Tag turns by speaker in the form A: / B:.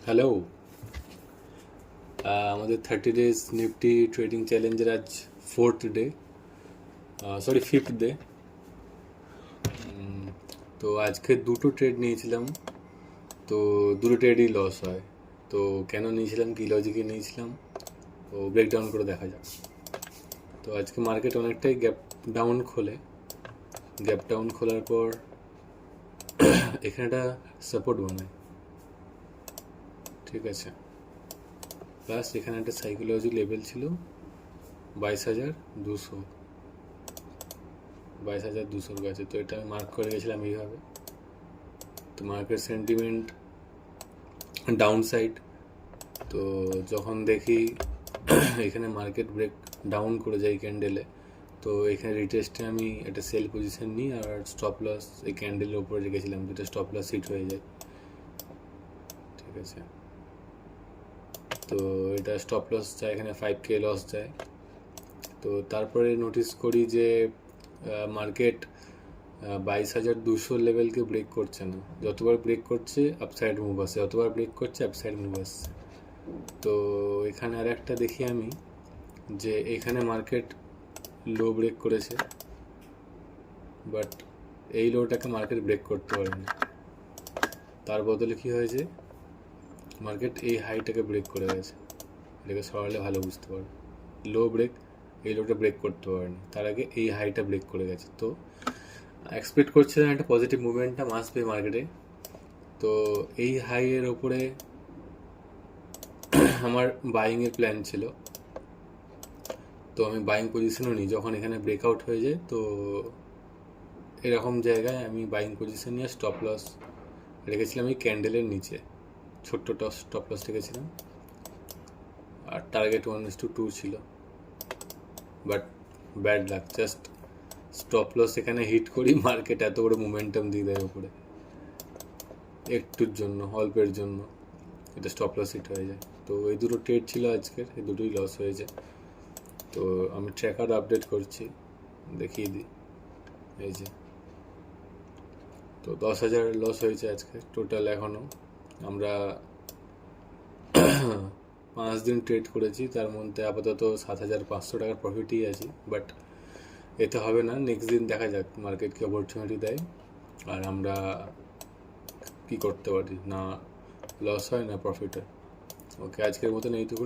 A: Hello. আমাদের 30 days Nifty trading চ্যালেঞ্জের আজ ফিফথ ডে। তো আজকে দুটো ট্রেড নিয়েছিলাম, তো দুটো ট্রেডই লস হয়। তো কেন নিয়েছিলাম, কী লজিকে নিয়েছিলাম, তো ব্রেকডাউন করে দেখা যাক। তো আজকে মার্কেট অনেকটাই গ্যাপ ডাউন খোলার পর এখানে একটা সাপোর্ট বানায়, ঠিক আছে। প্লাস এখানে একটা সাইকোলজি লেভেল ছিল 22,200 22,200 কাছে। তো এটা আমি মার্ক করে গেছিলাম এইভাবে। তো মার্কেট সেন্টিমেন্ট ডাউন সাইড। তো যখন দেখি এখানে মার্কেট ব্রেক ডাউন করে যায় ক্যান্ডেলে, তো এখানে রিটেস্টে আমি একটা সেল পজিশন নিই আর স্টপ লস এই ক্যান্ডেলের উপরে রেখেছিলাম, যেটা স্টপ লস হিট হয়ে যায়, ঠিক আছে। তো এটা স্টপ লস যায়, এখানে 5K লস যায়। তো তারপরে নোটিস করি যে মার্কেট 22,200 লেভেলকে ব্রেক করছে না। যতবার ব্রেক করছে আপসাইড মুভ আসছে, যতবার ব্রেক করছে আপসাইড মুভ আসছে। তো এখানে আর একটা দেখি আমি যে এখানে মার্কেট লো ব্রেক করেছে, বাট এই লোটাকে মার্কেট ব্রেক করতে পারেনি। তার বদলে কি হয়েছে, মার্কেট এই হাইটাকে ব্রেক করে গেছে। এটাকে সরালে ভালো বুঝতে পারবে। লো ব্রেক, এই লোটা ব্রেক করতে পারেনি, তার আগে এই হাইটা ব্রেক করে গেছে। তো এক্সপেক্ট করছিলাম একটা পজিটিভ মুভমেন্টটা আসবে মার্কেটে। তো এই হাইয়ের ওপরে আমার বাইংয়ের প্ল্যান ছিল, তো আমি বাইং পজিশনও নিই যখন এখানে ব্রেকআউট হয়ে যায়। তো এরকম জায়গায় আমি বাইং পজিশন নিয়ে স্টপ লস রেখেছিলাম এই ক্যান্ডেলের নিচে, ছোট্ট স্টপ লস রেখেছিলাম, আর টার্গেট 1:2 ছিল। But bad luck, just stop loss এখানে হিট করি, মার্কেট এত বড় মোমেন্টাম দিয়ে দেয় উপরে একটুর জন্য, অল্পের জন্য এটা স্টপ লস হিট হয়ে যায়। তো এই দুটো ট্রেড ছিল আজকের, এই দুটোই লস হয়েছে। তো আমি ট্র্যাকার আপডেট করছি, দেখিয়ে দিই। এই যে, তো 10,000 লস হয়েছে আজকে টোটাল। এখনও আমরা 5 দিন ট্রেড করেছি, তার মধ্যে আপাতত 7,500 টাকার প্রফিটই আছি। বাট এতে হবে না, নেক্সট দিন দেখা যাক মার্কেট কি অপরচুনিটি দেয় আর আমরা কি করতে পারি, না লস হয় না প্রফিট হয়। ওকে, আজকের মতন এইটুকুনি।